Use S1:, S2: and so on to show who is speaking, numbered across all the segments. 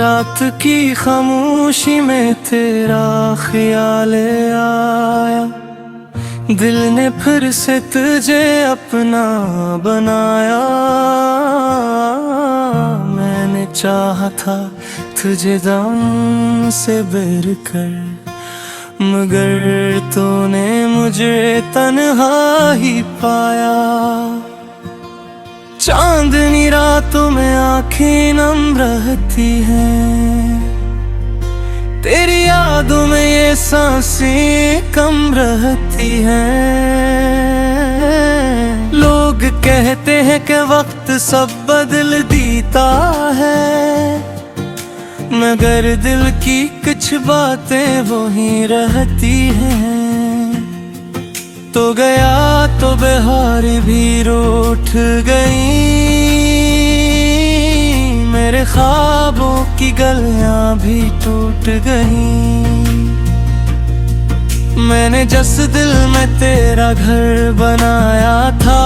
S1: रात की खामोशी में तेरा ख्याल आया, दिल ने फिर से तुझे अपना बनाया। मैंने चाहा था तुझे दम से बेर कर, मगर तूने मुझे तन्हा ही पाया। चांदनी रातों में आंखें नम रहती हैं, तेरी यादों में ये सांसें कम रहती हैं। लोग कहते हैं कि वक्त सब बदल देता है, मगर दिल की कुछ बातें वही रहती हैं। तो गया तो बहार भी रूठ गई, मेरे ख्वाबों की गलियां भी टूट गई। मैंने जिस दिल में तेरा घर बनाया था,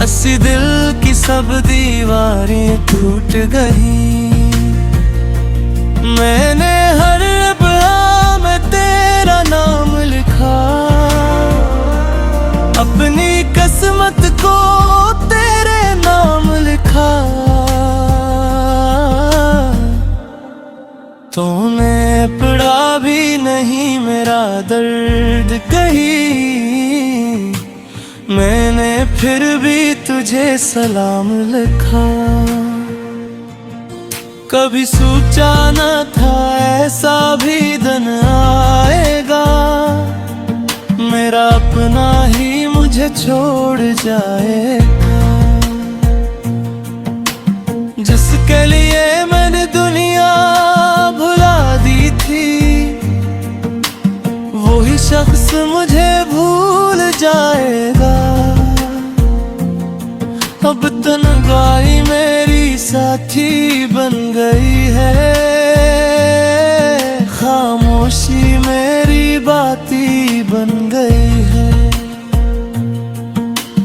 S1: अस्सी दिल की सब दीवारें टूट गई। मैंने हर लम्हा में तेरा नाम लिखा, अपनी किस्मत को तेरे नाम लिखा। तूने पढ़ा भी नहीं मेरा दर्द कहीं, मैंने फिर भी तुझे सलाम लिखा। कभी सोचा न था ऐसा भी दिन आएगा, मेरा अपना ही मुझे छोड़ जाएगा। जिसके लिए मैंने दुनिया भुला दी थी, वही शख्स मुझे भूल जाएगा। अब तन्हाई मेरी साथी बन गई है, खामोशी मेरी बाती बन गई है।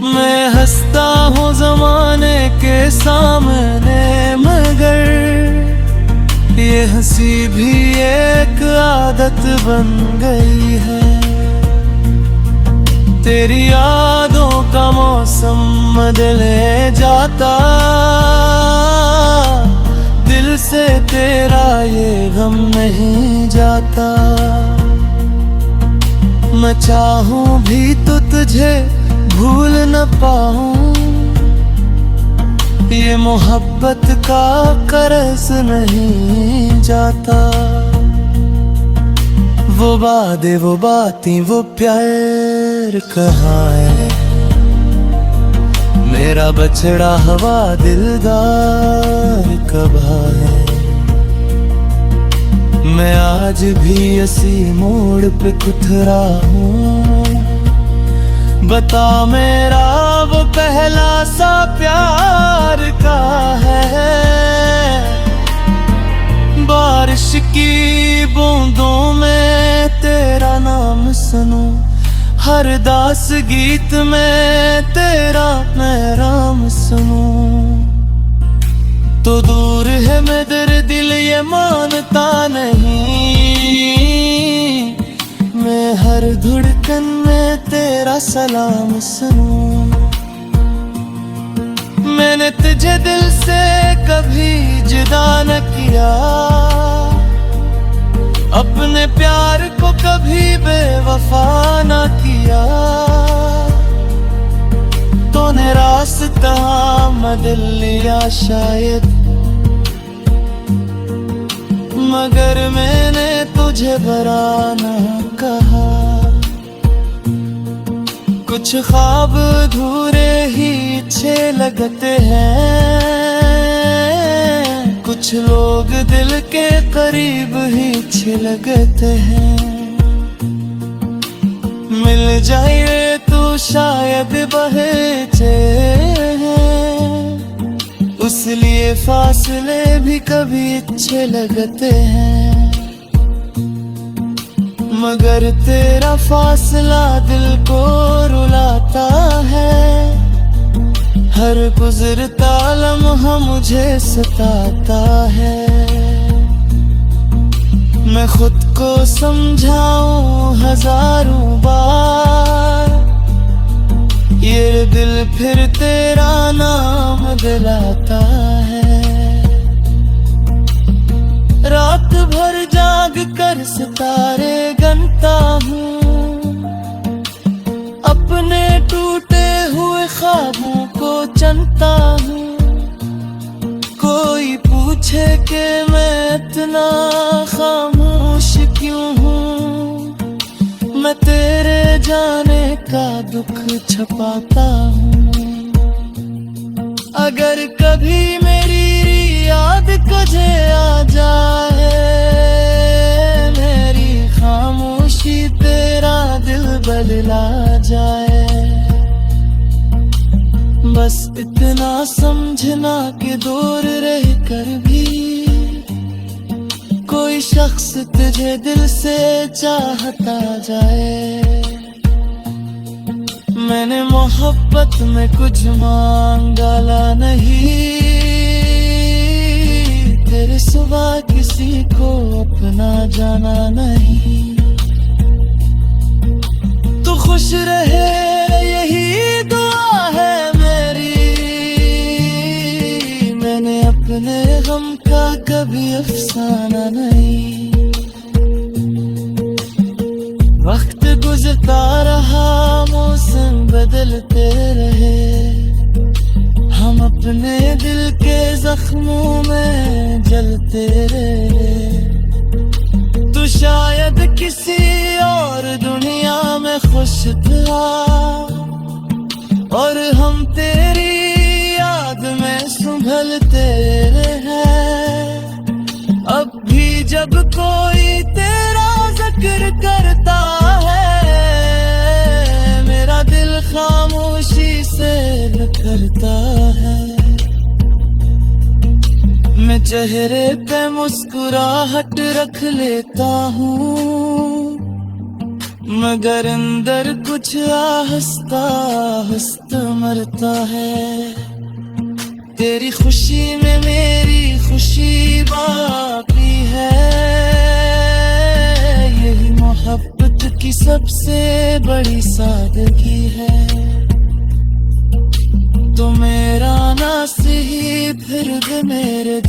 S1: मैं हंसता हूँ ज़माने के सामने, मगर ये हंसी भी एक आदत बन गई है। तेरी यादों का मौसम बदले जाता, दिल से तेरा ये गम नहीं जाता। मैं चाहूं भी तो तुझे भूल न पाऊं, ये मोहब्बत का कर्ज नहीं जाता। वो वादे वो बातें वो प्यार कहाँ है, मेरा बछड़ा हवा दिलदार कहाँ है। मैं आज भी इसी मोड़ पे कुथरा हूँ, बता मेरा वो पहला सा प्यार का है। बारिश की बूंदों में तेरा नाम सुनूं, हर दास गीत में तेरा मैं राम सुनूं। तो दूर है मेरे दिल ये मानता नहीं, मैं हर धड़कन में तेरा सलाम सुनूं। मैंने तुझे दिल से कभी जुदा न किया, अपने प्यार को कभी बेवफा न किया। तूने रास्ता बदल लिया शायद, मगर मैंने तुझे भरा न कहा। कुछ ख्वाब अधूरे ही अच्छे लगते हैं, कुछ लोग दिल के करीब ही अच्छे लगते हैं। मिल जाए तो शायद बहेजे हैं, उस लिए फासले भी कभी अच्छे लगते हैं। मगर तेरा फासला दिल को रुलाता है, हर गुजरता लम्हा मुझे सताता है। मैं खुद को समझाऊं हजारों बार, ये दिल फिर तेरा नाम दिलाता है। रात भर जाग कर सितारे गनता हूँ, अपने टूटे हुए ख्वाबों को चनता हूँ। कोई पूछे कि मैं इतना खामोश क्यों हूँ, मैं तेरे जाने का दुख छुपाता हूँ। अगर कभी मेरी याद तुझे आ जाए, मेरी खामोशी तेरा दिल बदला जाए। बस इतना समझना कि दूर रह कर भी कोई शख्स तुझे दिल से चाहता जाए। मैंने मोहब्बत में कुछ मांग डाला नहीं, तेरे सिवा किसी को अपना जाना नहीं। तू खुश रहे यही दुआ है मेरी, मैंने अपने गम का कभी अफसाना नहीं। वक्त गुजरता रहा, मौसम बदलते रहे, हम अपने दिल के जख्मों में जलते रहे। तू शायद किसी और दुनिया में खुश था, और हम तेरी याद में संभलते रहे। अब भी जब कोई तेरा जिक्र करता है, मेरा दिल खामोशी से करता है। मैं चेहरे पे मुस्कुराहट रख लेता हूँ, मगर अंदर कुछ आहिस्ता आहिस्ता मरता है। तेरी खुशी में मेरी खुशी बाकी है, यही मोहब्बत की सबसे बड़ी सादगी है। तो मेरा ना सही फिर भी मेरे